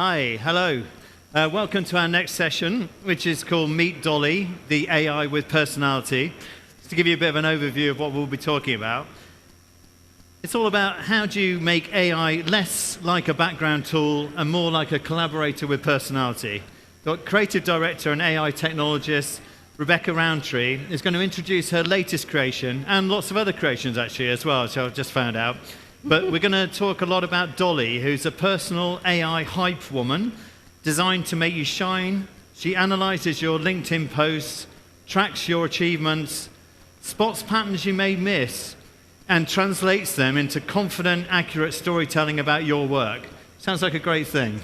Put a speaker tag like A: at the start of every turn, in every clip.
A: Hi, hello. Welcome to our next session, which is called Meet Dolly, the AI with Personality. Just to give you a bit of an overview of what we'll be talking about. It's all about how do you make AI less like a background tool and more like a collaborator with personality. The creative director and AI technologist, Rebecca Roundtree, is going to introduce her latest creation, and lots of other creations actually as well, so I've just found out. But we're going to talk a lot about Dolly, who's a personal AI hype woman designed to make you shine. She analyzes your LinkedIn posts, tracks your achievements, spots patterns you may miss, and translates them into confident, accurate storytelling about your work. Sounds like a great thing.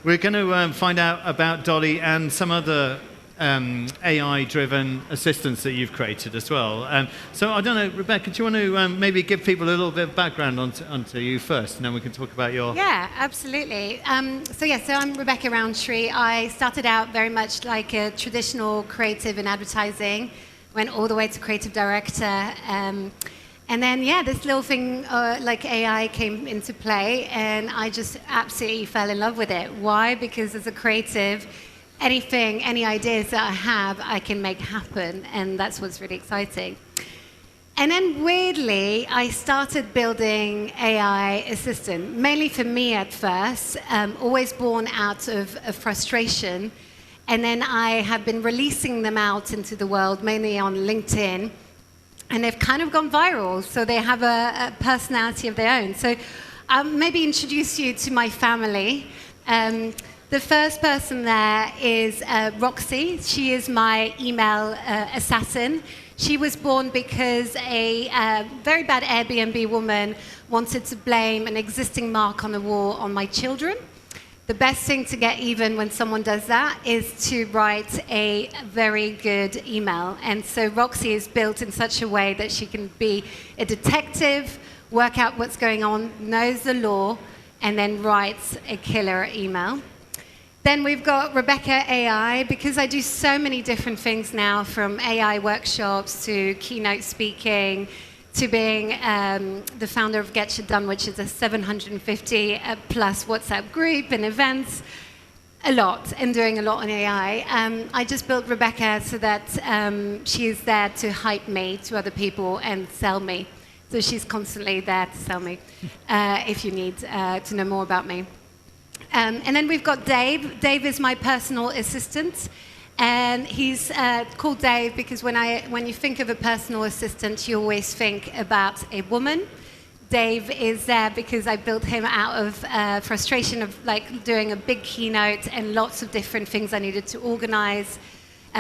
A: We're going to find out about Dolly and some other AI-driven assistants that you've created as well. So I don't know, Rebecca, do you want to maybe give people a little bit of background onto you first, and then we can talk about your...
B: Yeah, absolutely. So I'm Rebecca Roundtree. I started out very much like a traditional creative in advertising, went all the way to creative director, and then, this little thing like AI came into play, and I just absolutely fell in love with it. Why? Because as a creative, any ideas that I have, I can make happen, and that's what's really exciting. And then weirdly, I started building AI assistant, mainly for me at first, always born out of frustration. And then I have been releasing them out into the world, mainly on LinkedIn, and they've kind of gone viral, so they have a personality of their own. So I'll maybe introduce you to my family. The first person there is Roxy. She is my email assassin. She was born because a very bad Airbnb woman wanted to blame an existing mark on the wall on my children. The best thing to get even when someone does that is to write a very good email. And so Roxy is built in such a way that she can be a detective, work out what's going on, knows the law, and then writes a killer email. Then we've got Rebecca AI, because I do so many different things now, from AI workshops to keynote speaking, to being the founder of Get Shit Done, which is a 750 plus WhatsApp group and events, a lot, and doing a lot on AI. I just built Rebecca so that she is there to hype me to other people and sell me. So she's constantly there to sell me if you need to know more about me. And then we've got Dave. Dave is my personal assistant. And he's called Dave because when you think of a personal assistant, you always think about a woman. Dave is there because I built him out of frustration of like doing a big keynote and lots of different things I needed to organize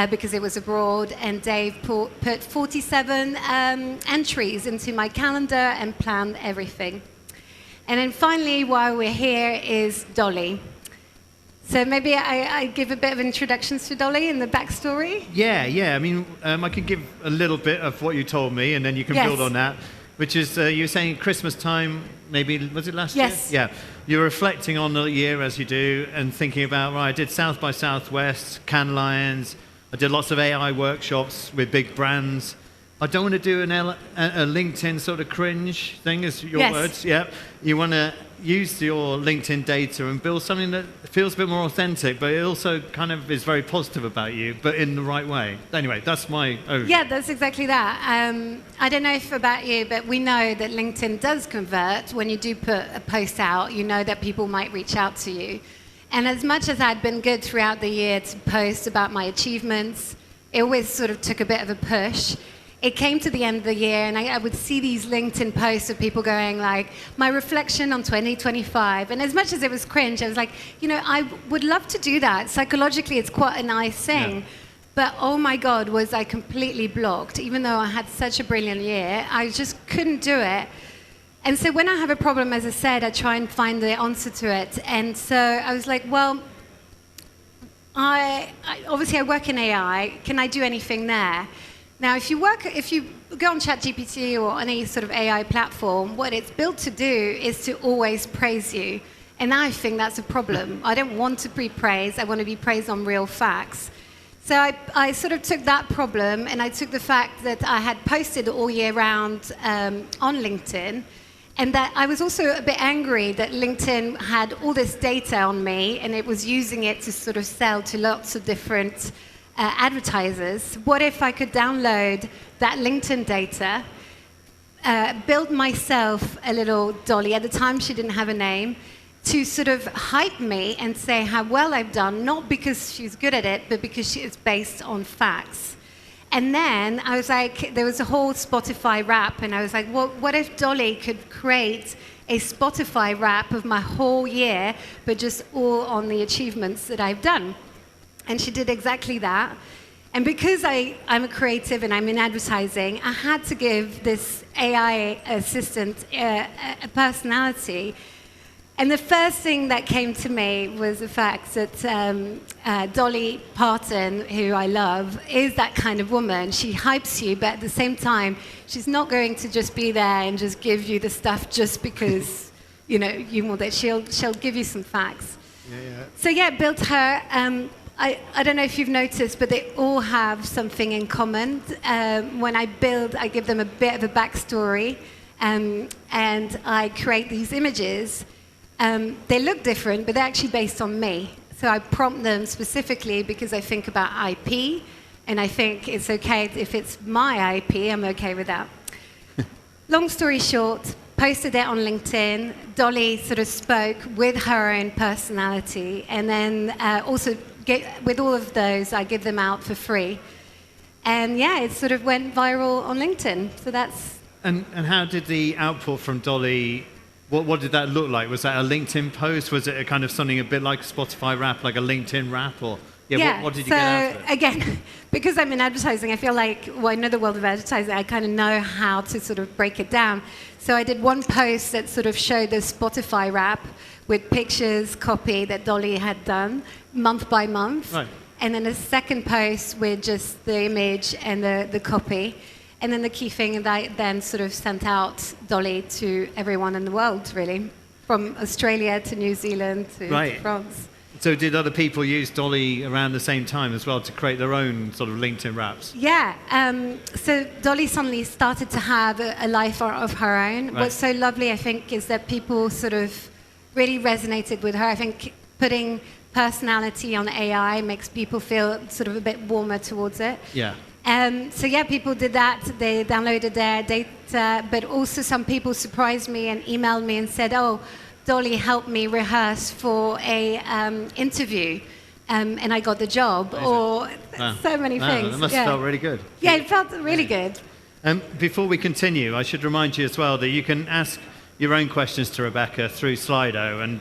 B: because it was abroad. And Dave put 47 entries into my calendar and planned everything. And then finally, while we're here, is Dolly. So maybe I give a bit of introductions to Dolly and the backstory?
A: Yeah. I mean, I can give a little bit of what you told me, and then you can build on that, which is, you were saying Christmas time, maybe, was it last year?
B: Yes.
A: Yeah. You're reflecting on the year, as you do, and thinking about, right, I did South by Southwest, Cannes Lions, I did lots of AI workshops with big brands. I don't want to do a LinkedIn sort of cringe thing, as your words. Yeah. You want to use your LinkedIn data and build something that feels a bit more authentic, but it also kind of is very positive about you, but in the right way. Anyway, that's my overview.
B: Yeah, that's exactly that. I don't know if about you, but we know that LinkedIn does convert. When you do put a post out, you know that people might reach out to you. And as much as I'd been good throughout the year to post about my achievements, it always sort of took a bit of a push. It came to the end of the year, and I would see these LinkedIn posts of people going like, my reflection on 2025. And as much as it was cringe, I was like, I would love to do that. Psychologically, it's quite a nice thing. Yeah. But oh my God, was I completely blocked. Even though I had such a brilliant year, I just couldn't do it. And so when I have a problem, as I said, I try and find the answer to it. And so I was like, well, obviously I work in AI. Can I do anything there? Now, if you go on ChatGPT or any sort of AI platform, what it's built to do is to always praise you. And I think that's a problem. I don't want to be praised. I want to be praised on real facts. So I sort of took that problem, and I took the fact that I had posted all year round on LinkedIn, And that I was also a bit angry that LinkedIn had all this data on me and it was using it to sort of sell to lots of different advertisers. What if I could download that LinkedIn data, build myself a little Dolly? At the time, she didn't have a name, to sort of hype me and say how well I've done, not because she's good at it, but because it's based on facts. And then I was like, there was a whole Spotify rap, and I was like, well, what if Dolly could create a Spotify rap of my whole year, but just all on the achievements that I've done? And she did exactly that. And because I'm a creative and I'm in advertising, I had to give this AI assistant a personality. And the first thing that came to me was the fact that Dolly Parton, who I love, is that kind of woman. She hypes you, but at the same time, she's not going to just be there and just give you the stuff just because you want it. She'll give you some facts.
A: Yeah.
B: So yeah, built her. I don't know if you've noticed, but they all have something in common. When I build, I give them a bit of a backstory, and I create these images. They look different, but they're actually based on me. So I prompt them specifically because I think about IP, and I think it's okay if it's my IP, I'm okay with that. Long story short, posted it on LinkedIn. Dolly sort of spoke with her own personality, and then also with all of those, I give them out for free. And yeah, it sort of went viral on LinkedIn. So that's...
A: And how did the output from Dolly... What did that look like? Was that a LinkedIn post? Was it a kind of something a bit like a Spotify rap, like a LinkedIn rap? Or what did you get out of it?
B: Again, because I'm in advertising, I feel like, I know the world of advertising, I kind of know how to sort of break it down. So I did one post that sort of showed the Spotify rap with pictures, copy that Dolly had done, month by month.
A: Right.
B: And then a second post with just the image and the copy. And then the key thing that I then sort of sent out Dolly to everyone in the world, really, from Australia to New Zealand to France.
A: So did other people use Dolly around the same time as well to create their own sort of LinkedIn raps?
B: Yeah. So Dolly suddenly started to have a life of her own.
A: Right.
B: What's so lovely, I think, is that people sort of really resonated with her. I think putting personality on AI makes people feel sort of a bit warmer towards it.
A: Yeah.
B: So yeah, people did that. They downloaded their data, but also some people surprised me and emailed me and said, "Oh, Dolly helped me rehearse for a interview, and I got the job."
A: Amazing.
B: Or so many things.
A: That must have felt really good.
B: Yeah, it felt really good.
A: Before we continue, I should remind you as well that you can ask your own questions to Rebecca through Slido, and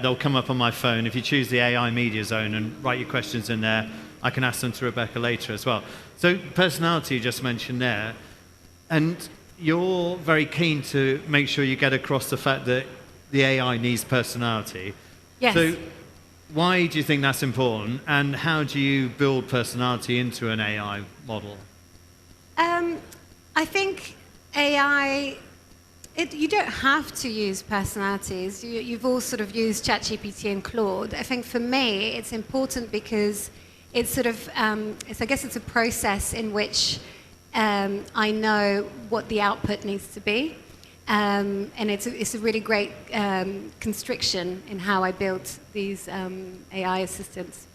A: they'll come up on my phone. If you choose the AI Media Zone and write your questions in there, I can ask them to Rebecca later as well. So personality you just mentioned there, and you're very keen to make sure you get across the fact that the AI needs personality.
B: Yes.
A: So why do you think that's important, and how do you build personality into an AI model?
B: I think AI... you don't have to use personalities. You've all sort of used ChatGPT and Claude. I think for me, it's important because it's sort of, I guess it's a process in which I know what the output needs to be. And it's a really great constriction in how I build these AI assistants.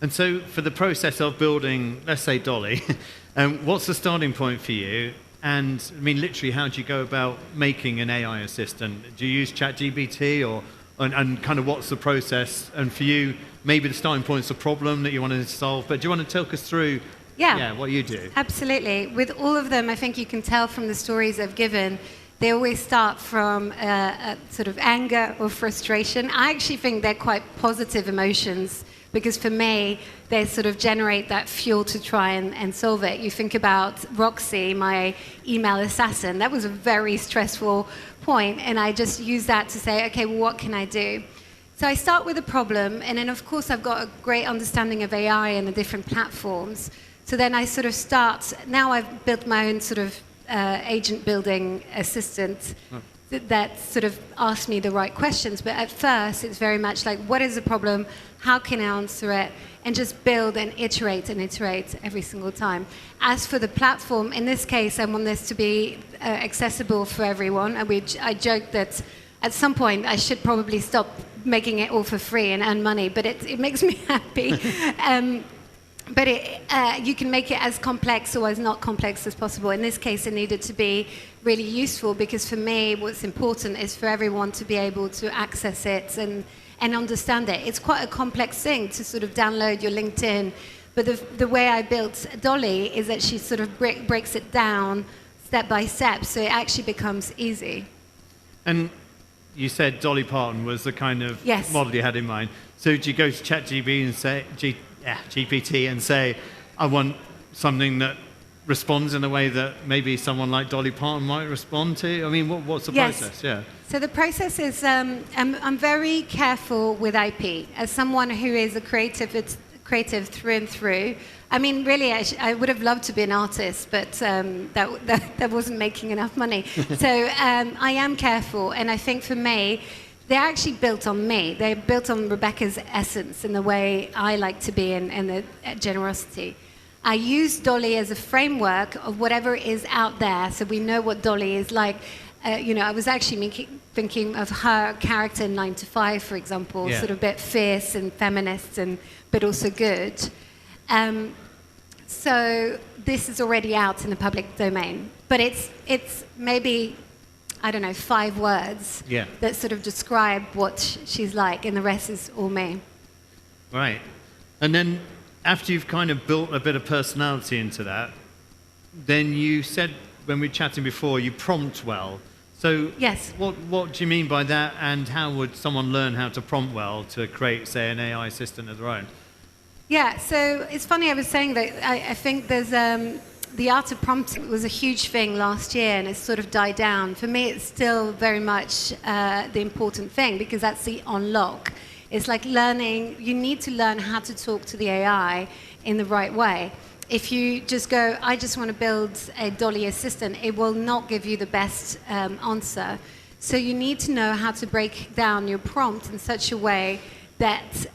A: And so for the process of building, let's say Dolly, what's the starting point for you? And I mean, literally, how do you go about making an AI assistant? Do you use ChatGPT and kind of what's the process? And for you, maybe the starting point is a problem that you want to solve, but do you want to talk us through what you do?
B: Absolutely. With all of them, I think you can tell from the stories I've given, they always start from a sort of anger or frustration. I actually think they're quite positive emotions because for me, they sort of generate that fuel to try and solve it. You think about Roxy, my email assassin. That was a very stressful point, and I just use that to say, okay, well, what can I do? So I start with a problem, and then of course I've got a great understanding of AI and the different platforms. So then I sort of start, now I've built my own sort of agent building assistant. that sort of ask me the right questions. But at first, it's very much like, what is the problem? How can I answer it? And just build and iterate every single time. As for the platform, in this case, I want this to be accessible for everyone. I joke that at some point I should probably stop making it all for free and earn money, but it makes me happy. But you can make it as complex or as not complex as possible. In this case, it needed to be really useful because for me, what's important is for everyone to be able to access it and understand it. It's quite a complex thing to sort of download your LinkedIn. But the way I built Dolly is that she sort of breaks it down step by step, so it actually becomes easy.
A: And you said Dolly Parton was the kind of
B: Yes.
A: model you had in mind. So do you go to ChatGPT and say, GPT and say, I want something that responds in a way that maybe someone like Dolly Parton might respond to? I mean, what's the
B: Yes.
A: process? Yeah.
B: So the process is, I'm very careful with IP. As someone who is a creative, it's creative through and through. I mean, really, I would have loved to be an artist, but that wasn't making enough money. So I am careful, and I think for me, they're actually built on me. They're built on Rebecca's essence and the way I like to be and the generosity. I use Dolly as a framework of whatever is out there, so we know what Dolly is like. I was actually thinking of her character in 9 to 5, for example,
A: Yeah.
B: sort of a bit fierce and feminist, but also good. So this is already out in the public domain, but it's maybe, I don't know, 5 words
A: Yeah.
B: that sort of describe what she's like, and the rest is all me.
A: Right. And then after you've kind of built a bit of personality into that, then you said, when we were chatting before, you prompt well. So
B: Yes.
A: what do you mean by that, and how would someone learn how to prompt well to create, say, an AI assistant of their own?
B: Yeah, so it's funny, I was saying that I think there's the art of prompting was a huge thing last year, and it's sort of died down. For me, it's still very much the important thing, because that's the unlock. It's like learning, you need to learn how to talk to the AI in the right way. If you just go, I just want to build a Dolly assistant, it will not give you the best answer. So you need to know how to break down your prompt in such a way that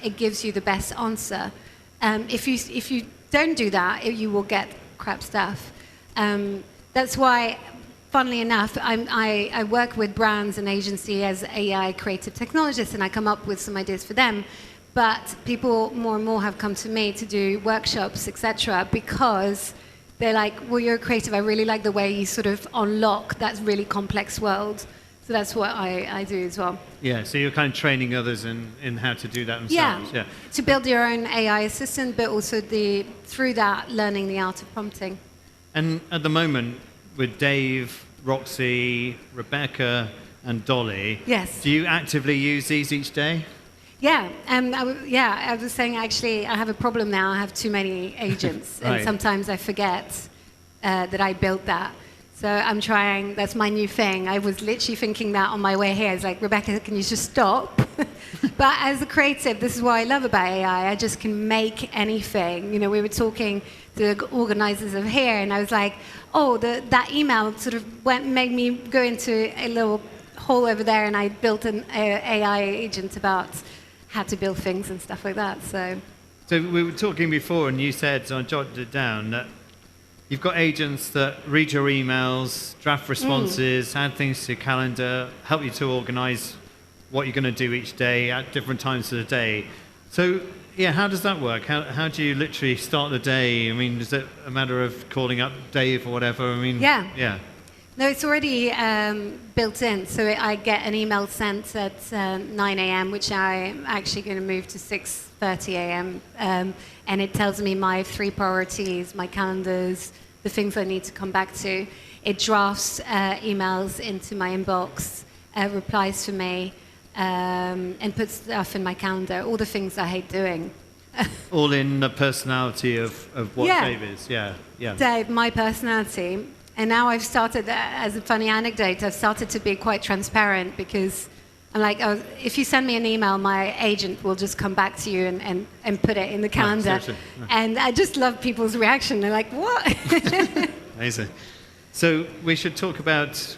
B: it gives you the best answer. If you don't do that, you will get crap stuff. That's why, funnily enough, I work with brands and agency as AI creative technologist, and I come up with some ideas for them. But people more and more have come to me to do workshops, etc., because they're like, well, you're a creative. I really like the way you sort of unlock that really complex world. So that's what I do as well.
A: Yeah, so you're kind of training others in how to do that themselves. Yeah.
B: To build your own AI assistant, but also through that, learning the art of prompting.
A: And at the moment, with Dave, Roxy, Rebecca, and Dolly,
B: Yes.
A: do you actively use these each day?
B: Yeah, I was saying actually I have a problem now. I have too many agents, and
A: Right.
B: sometimes I forget that I built that. So I'm trying, that's my new thing. I was literally thinking that on my way here. I was like, Rebecca, can you just stop? But as a creative, this is what I love about AI. I just can make anything. You know, we were talking to the organizers of here, and I was like, oh, that email sort of made me go into a little hole over there, and I built an AI agent about how to build things and stuff like that. So
A: we were talking before, and you said, so I jotted it down, that you've got agents that read your emails, draft responses, add things to your calendar, help you to organize what you're going to do each day at different times of the day. So, yeah, how does that work? How do you literally start the day? I mean, is it a matter of calling up Dave or whatever? I mean,
B: yeah. No, it's already built in. So I get an email sent at 9 a.m., which I'm actually going to move to 6:30 a.m. And it tells me my 3 priorities, my calendars, the things I need to come back to. It drafts emails into my inbox, replies for me, and puts stuff in my calendar, all the things I hate doing.
A: all in the personality of what Dave is. Yeah.
B: Dave, my personality. And now I've started, as a funny anecdote, I've started to be quite transparent, because I'm like, oh, if you send me an email, my agent will just come back to you and put it in the calendar.
A: No.
B: And I just love people's reaction. They're like, what?
A: Amazing. So we should talk about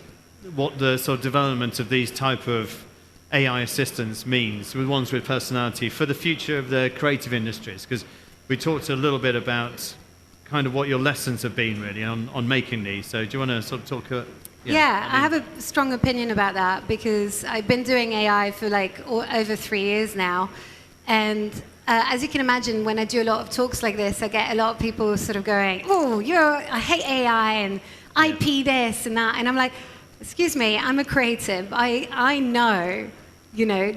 A: what the sort of development of these type of AI assistants means, with ones with personality, for the future of the creative industries? Because we talked a little bit about kind of what your lessons have been really on making these. So do you want to sort of talk?
B: I have a strong opinion about that because I've been doing AI for like over 3 years now. And as you can imagine, when I do a lot of talks like this, I get a lot of people sort of going, oh, I hate AI and IP this and that. And I'm like, excuse me, I'm a creative. I know,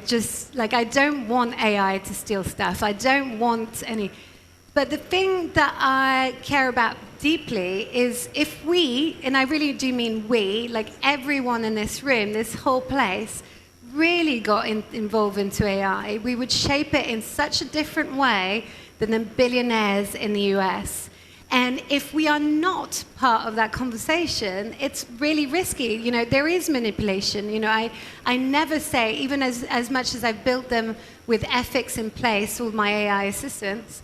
B: just like I don't want AI to steal stuff. I don't want any. But the thing that I care about deeply is if we, and I really do mean we, like everyone in this room, this whole place, really got involved into AI, we would shape it in such a different way than the billionaires in the US. And if we are not part of that conversation, it's really risky. There is manipulation. I never say, even as much as I've built them with ethics in place, all my AI assistants,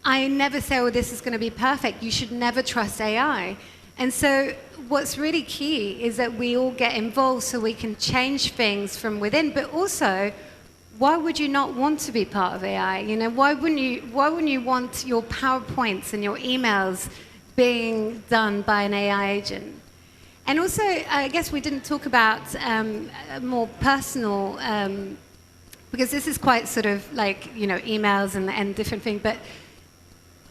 B: I never say, oh, this is going to be perfect. You should never trust AI. And so what's really key is that we all get involved so we can change things from within. But also, why would you not want to be part of AI? Why wouldn't you want your PowerPoints and your emails being done by an AI agent? And also, I guess we didn't talk about more personal, because this is quite sort of like, emails and different things. But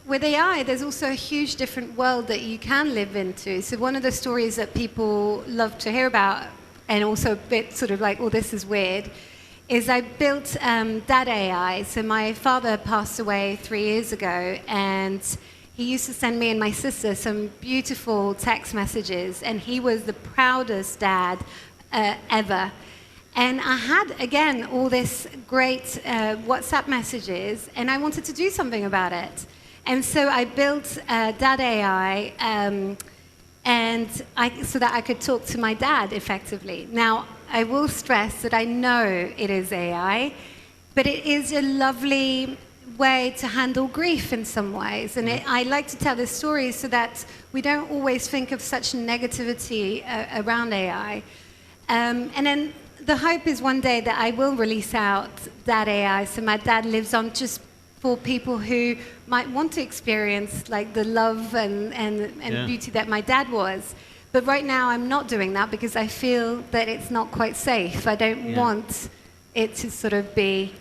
B: with AI, there's also a huge different world that you can live into. So one of the stories that people love to hear about, and also a bit sort of like, oh, this is weird, is I built Dad AI. So my father passed away 3 years ago, and he used to send me and my sister some beautiful text messages, and he was the proudest dad ever. And I had, again, all this great WhatsApp messages, and I wanted to do something about it. And so I built Dad AI, so that I could talk to my dad effectively. Now, I will stress that I know it is AI, but it is a lovely way to handle grief in some ways. And I like to tell this story so that we don't always think of such negativity around AI. And then the hope is one day that I will release out Dad AI, so my dad lives on, just for people who might want to experience like the love and beauty that my dad was. But right now I'm not doing that because I feel that it's not quite safe. I don't want it to sort of be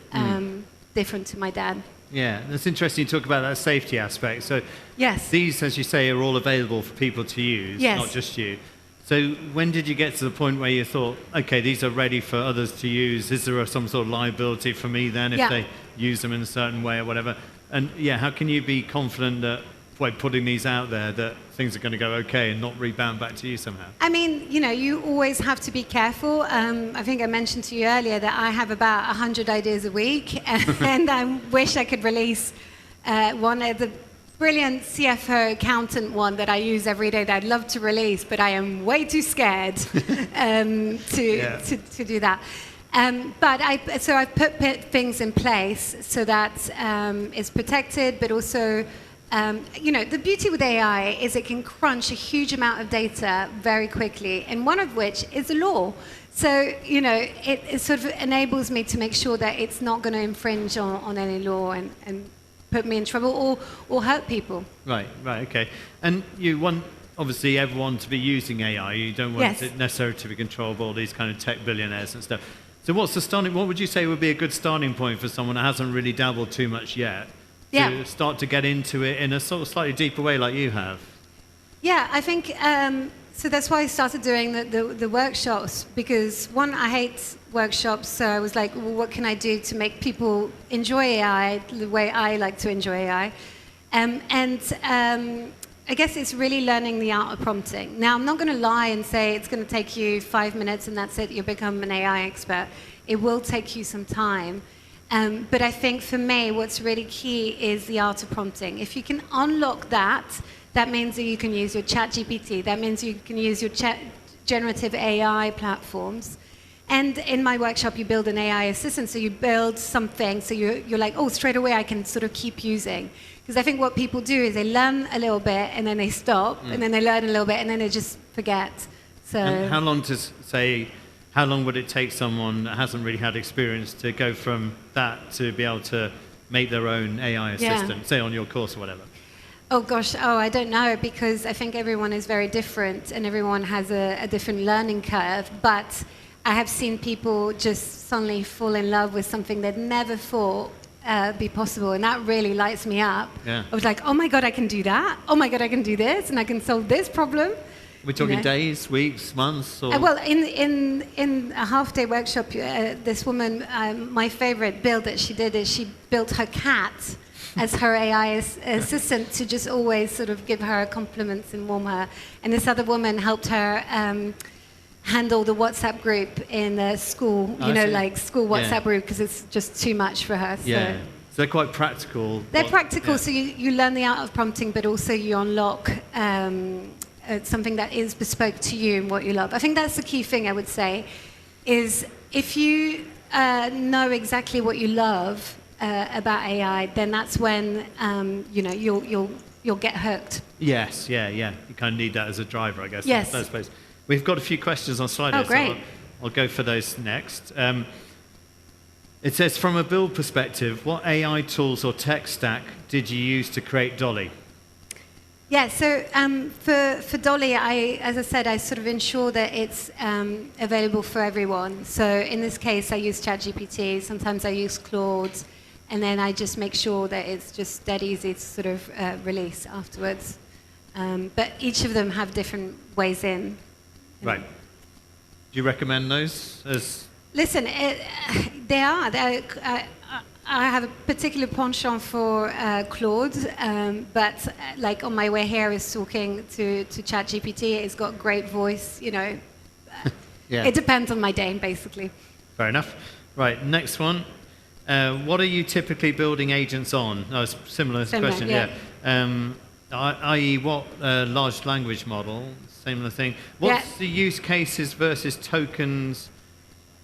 B: different to my dad.
A: Yeah, that's interesting you talk about that safety aspect. So
B: yes,
A: these, as you say, are all available for people to use, not just you. So when did you get to the point where you thought, okay, these are ready for others to use? Is there some sort of liability for me then if they use them in a certain way or whatever? And how can you be confident that by putting these out there that things are going to go okay and not rebound back to you somehow?
B: I mean, you always have to be careful. I think I mentioned to you earlier that I have about 100 ideas a week, and I wish I could release one of the brilliant CFO accountant one that I use every day that I'd love to release, but I am way too scared to do that. But I've put things in place so that it's protected, but also, the beauty with AI is it can crunch a huge amount of data very quickly, and one of which is the law. So, it sort of enables me to make sure that it's not going to infringe on any law and put me in trouble or hurt people. Right,
A: okay. And you want, obviously, everyone to be using AI. You don't want it necessarily to be controlled by all these kind of tech billionaires and stuff. So what would you say would be a good starting point for someone that hasn't really dabbled too much yet to start to get into it in a sort of slightly deeper way like you have?
B: Yeah, I think, so that's why I started doing the workshops, because one, I hate workshops, so I was like, well, what can I do to make people enjoy AI the way I like to enjoy AI? I guess it's really learning the art of prompting. Now, I'm not going to lie and say it's going to take you 5 minutes and that's it, you'll become an AI expert. It will take you some time. But I think for me, what's really key is the art of prompting. If you can unlock that, that means that you can use your ChatGPT. That means you can use your generative AI platforms. And in my workshop, you build an AI assistant. So you build something, so you're like, oh, straight away I can sort of keep using. Because I think what people do is they learn a little bit, and then they stop, and then they learn a little bit, and then they just forget. So
A: And how long how long would it take someone that hasn't really had experience to go from that to be able to make their own AI assistant, say on your course or whatever?
B: oh gosh, I don't know, because I think everyone is very different and everyone has a different learning curve. But I have seen people just suddenly fall in love with something they'd never thought be possible, and that really lights me up.
A: Yeah.
B: I was like, oh my God, I can do that. Oh my God, I can do this, and I can solve this problem.
A: We're talking days, weeks, months? Or?
B: Well, in a half-day workshop, this woman, my favorite build that she did is she built her cat as her AI assistant to just always sort of give her compliments and warm her. And this other woman helped her handle the WhatsApp group in the school, like school WhatsApp group, because it's just too much for her. So.
A: Yeah. So they're quite practical.
B: They're practical, so you learn the art of prompting, but also you unlock something that is bespoke to you and what you love. I think that's the key thing, I would say, is if you know exactly what you love about AI, then that's when you'll get hooked.
A: Yes, yeah. You kind of need that as a driver, I guess.
B: Yes.
A: In the first place. We've got a few questions on Slido,
B: Oh, great.
A: so I'll go for those next. It says, from a build perspective, what AI tools or tech stack did you use to create Dolly?
B: Yeah, so for Dolly, as I said, I sort of ensure that it's available for everyone. So in this case, I use ChatGPT. Sometimes I use Claude. And then I just make sure that it's just dead easy to sort of release afterwards. But each of them have different ways in.
A: Right. Do you recommend those as...
B: Listen, they are. I have a particular penchant for Claude, but like on my way here, I was talking to ChatGPT. It's got great voice,
A: Yeah.
B: It depends on my day, basically.
A: Fair enough. Right, next one. What are you typically building agents on? Oh, it's a similar question,
B: yeah.
A: I.e., what large language model? Similar thing. What's the use cases versus tokens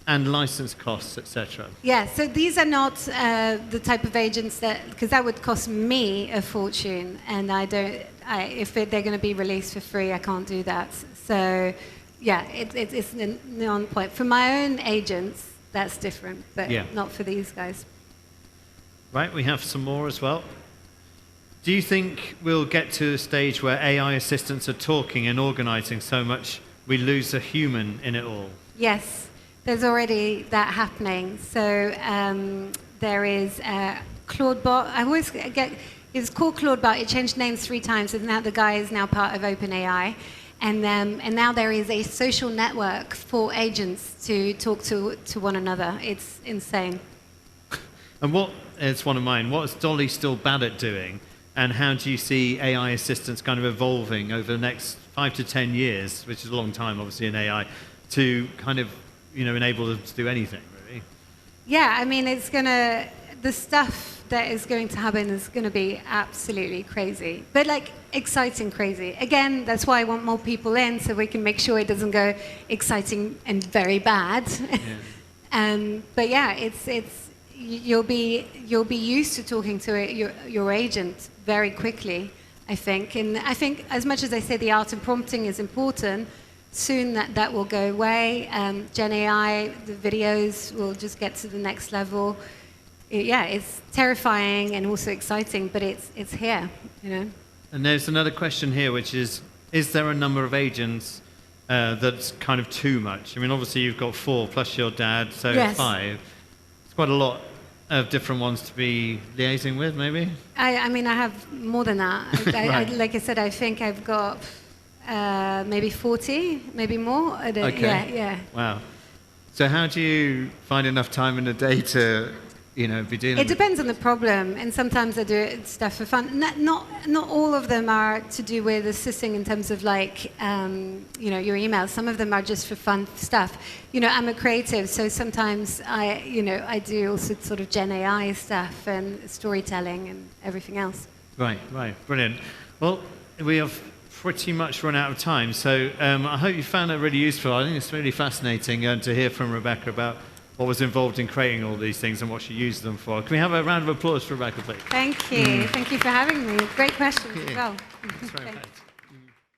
A: and license costs, etc.?
B: Yeah, so these are not the type of agents because that would cost me a fortune, and if they're going to be released for free, I can't do that. So, yeah, it's a non-point. For my own agents, that's different, but not for these guys.
A: Right, we have some more as well. Do you think we'll get to a stage where AI assistants are talking and organizing so much we lose the human in it all?
B: Yes, there's already that happening. So there is Claudebot. I always get, it's called Claudebot. It changed names 3 times, and now the guy is now part of OpenAI. And now there is a social network for agents to talk to one another. It's insane.
A: And it's one of mine. What is Dolly still bad at doing? And how do you see AI assistants kind of evolving over the next 5 to 10 years, which is a long time, obviously, in AI, to kind of, enable them to do anything, really?
B: Yeah, I mean, the stuff that is going to happen is going to be absolutely crazy, but like exciting crazy. Again, that's why I want more people in, so we can make sure it doesn't go exciting and very bad. Yeah. But yeah, you'll be used to talking to your agent very quickly, I think. And I think as much as I say the art of prompting is important, soon that will go away. Gen AI, the videos will just get to the next level. Yeah, it's terrifying and also exciting, but it's here,
A: And there's another question here, which is there a number of agents that's kind of too much? I mean, obviously you've got 4 plus your dad, so
B: yes.
A: 5. It's quite a lot of different ones to be liaising with, maybe?
B: I mean, I have more than that.
A: Right.
B: Like I said, I think I've got maybe 40, maybe more.
A: Okay.
B: Yeah.
A: Wow. So how do you find enough time in the day to, be dealing
B: It depends on the problem, and sometimes I do stuff for fun. Not all of them are to do with assisting in terms of like, your emails. Some of them are just for fun stuff. I'm a creative, so sometimes I do also sort of Gen AI stuff and storytelling and everything else.
A: Right. Brilliant. Well, we have pretty much run out of time, so I hope you found that really useful. I think it's really fascinating to hear from Rebecca about what was involved in creating all these things and what she used them for. Can we have a round of applause for Rebecca, please?
B: Thank you. Thank you for having me. Great questions as well.
A: Thanks very much.